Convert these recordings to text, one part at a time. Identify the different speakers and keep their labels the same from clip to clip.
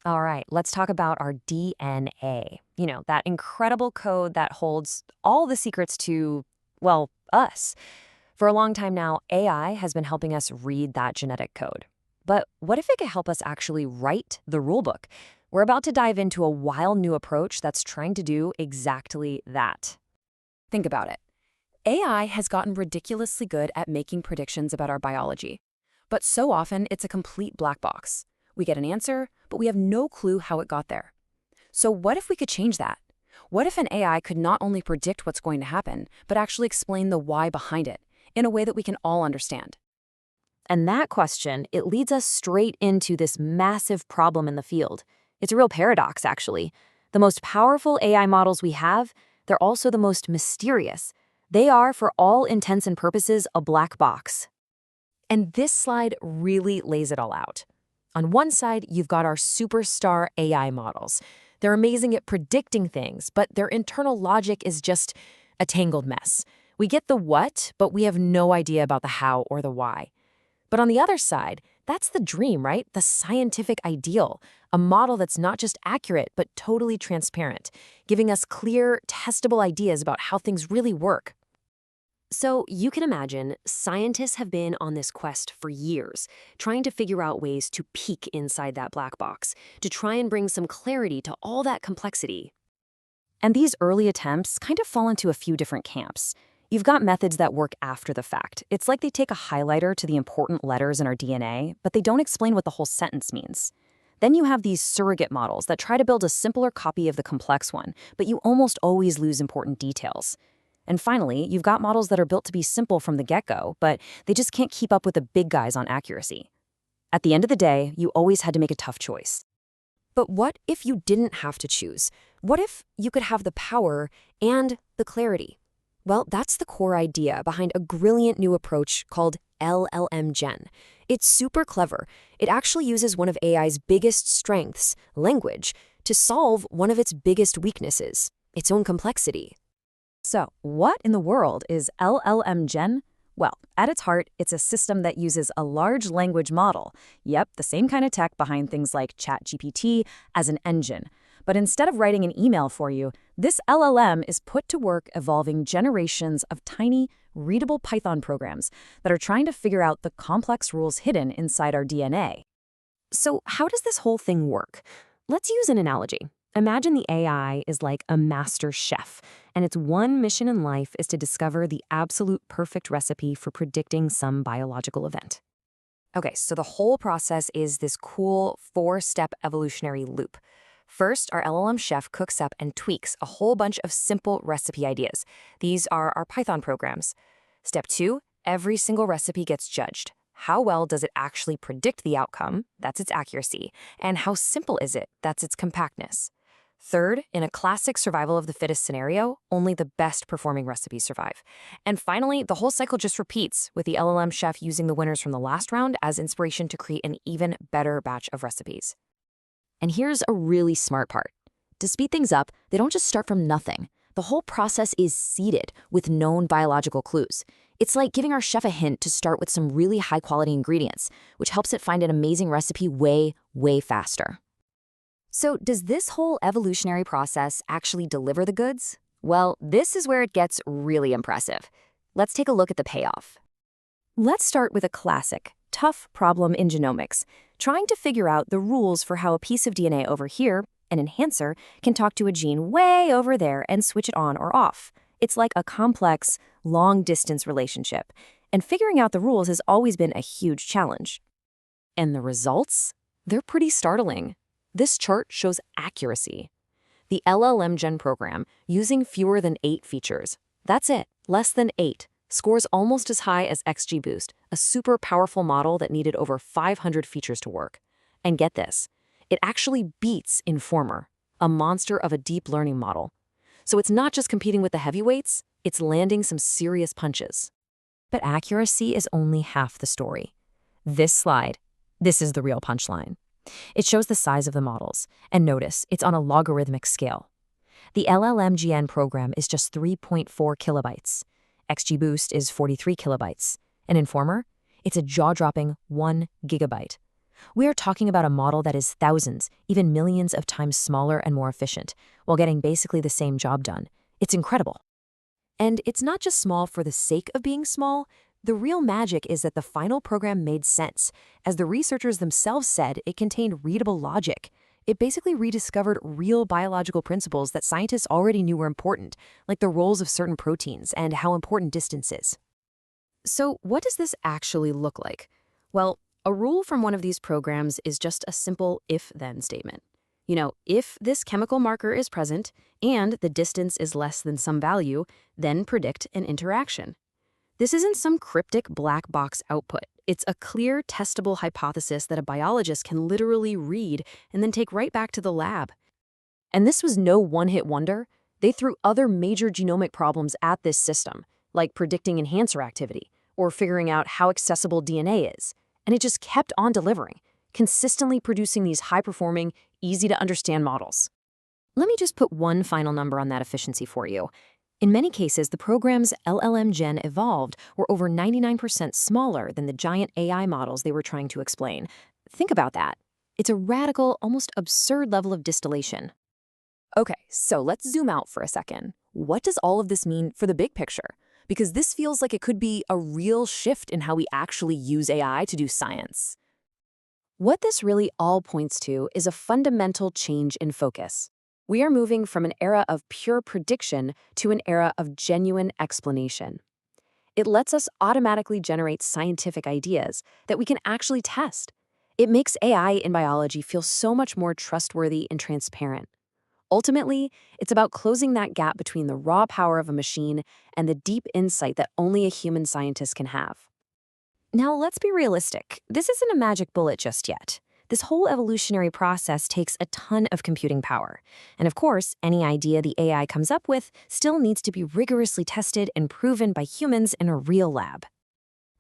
Speaker 1: All right, let's talk about our DNA. That incredible code that holds all the secrets to, well, us. For a long time now, AI has been helping us read that genetic code. But what if it could help us actually write the rulebook? We're about to dive into a wild new approach that's trying to do exactly that.
Speaker 2: Think about it. AI has gotten ridiculously good at making predictions about our biology. But so often, it's a complete black box. We get an answer, but we have no clue how it got there. So what if we could change that? What if an AI could not only predict what's going to happen, but actually explain the why behind it in a way that we can all understand?
Speaker 1: And that question, it leads us straight into this massive problem in the field. It's a real paradox, actually. The most powerful AI models we have, they're also the most mysterious. They are, for all intents and purposes, a black box. And this slide really lays it all out. On one side, you've got our superstar AI models. They're amazing at predicting things, but their internal logic is just a tangled mess. We get the what, but we have no idea about the how or the why. But on the other side, that's the dream, right? The scientific ideal, a model that's not just accurate, but totally transparent, giving us clear, testable ideas about how things really work. So you can imagine, scientists have been on this quest for years, trying to figure out ways to peek inside that black box, to try and bring some clarity to all that complexity. And these early attempts kind of fall into a few different camps. You've got methods that work after the fact. It's like they take a highlighter to the important letters in our DNA, but they don't explain what the whole sentence means. Then you have these surrogate models that try to build a simpler copy of the complex one, but you almost always lose important details. And finally, you've got models that are built to be simple from the get-go, but they just can't keep up with the big guys on accuracy. At the end of the day, you always had to make a tough choice. But what if you didn't have to choose? What if you could have the power and the clarity? Well, that's the core idea behind a brilliant new approach called LLMGEN. It's super clever. It actually uses one of AI's biggest strengths, language, to solve one of its biggest weaknesses, its own complexity. So, what in the world is LLMGEN? Well, at its heart, it's a system that uses a large language model. Yep, the same kind of tech behind things like ChatGPT as an engine. But instead of writing an email for you, this LLM is put to work evolving generations of tiny, readable Python programs that are trying to figure out the complex rules hidden inside our DNA. So how does this whole thing work? Let's use an analogy. Imagine the AI is like a master chef, and its one mission in life is to discover the absolute perfect recipe for predicting some biological event. Okay, so the whole process is this cool 4-step evolutionary loop. First, our LLM chef cooks up and tweaks a whole bunch of simple recipe ideas. These are our Python programs. Step 2, every single recipe gets judged. How well does it actually predict the outcome? That's its accuracy. And how simple is it? That's its compactness. Third, in a classic survival of the fittest scenario, only the best performing recipes survive. And finally, the whole cycle just repeats, with the LLM chef using the winners from the last round as inspiration to create an even better batch of recipes. And here's a really smart part. To speed things up, they don't just start from nothing. The whole process is seeded with known biological clues. It's like giving our chef a hint to start with some really high-quality ingredients, which helps it find an amazing recipe way, way faster. So does this whole evolutionary process actually deliver the goods? Well, this is where it gets really impressive. Let's take a look at the payoff. Let's start with a classic, tough problem in genomics, trying to figure out the rules for how a piece of DNA over here, an enhancer, can talk to a gene way over there and switch it on or off. It's like a complex, long-distance relationship, and figuring out the rules has always been a huge challenge. And the results? They're pretty startling. This chart shows accuracy. The LLMGEN program, using fewer than 8 features, that's it, less than 8, scores almost as high as XGBoost, a super powerful model that needed over 500 features to work. And get this, it actually beats Informer, a monster of a deep learning model. So it's not just competing with the heavyweights, it's landing some serious punches. But accuracy is only half the story. This slide, this is the real punchline. It shows the size of the models, and notice, it's on a logarithmic scale. The LLMGN program is just 3.4 kilobytes. XGBoost is 43 kilobytes. And Informer? It's a jaw-dropping 1 gigabyte. We are talking about a model that is thousands, even millions of times smaller and more efficient, while getting basically the same job done. It's incredible. And it's not just small for the sake of being small. The real magic is that the final program made sense. As the researchers themselves said, it contained readable logic. It basically rediscovered real biological principles that scientists already knew were important, like the roles of certain proteins and how important distance is. So, what does this actually look like? Well, a rule from one of these programs is just a simple if-then statement. If this chemical marker is present and the distance is less than some value, then predict an interaction. This isn't some cryptic black box output. It's a clear, testable hypothesis that a biologist can literally read and then take right back to the lab. And this was no one-hit wonder. They threw other major genomic problems at this system, like predicting enhancer activity or figuring out how accessible DNA is. And it just kept on delivering, consistently producing these high-performing, easy-to-understand models. Let me just put one final number on that efficiency for you. In many cases, the program's LLMGEN evolved were over 99% smaller than the giant AI models they were trying to explain. Think about that. It's a radical, almost absurd level of distillation. Okay, so let's zoom out for a second. What does all of this mean for the big picture? Because this feels like it could be a real shift in how we actually use AI to do science. What this really all points to is a fundamental change in focus. We are moving from an era of pure prediction to an era of genuine explanation. It lets us automatically generate scientific ideas that we can actually test. It makes AI in biology feel so much more trustworthy and transparent. Ultimately, it's about closing that gap between the raw power of a machine and the deep insight that only a human scientist can have. Now, let's be realistic. This isn't a magic bullet just yet. This whole evolutionary process takes a ton of computing power. And of course, any idea the AI comes up with still needs to be rigorously tested and proven by humans in a real lab.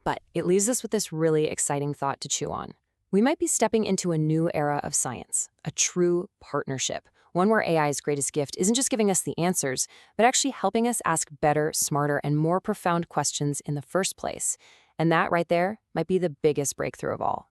Speaker 1: But it leaves us with this really exciting thought to chew on. We might be stepping into a new era of science, a true partnership, one where AI's greatest gift isn't just giving us the answers, but actually helping us ask better, smarter, and more profound questions in the first place. And that right there might be the biggest breakthrough of all.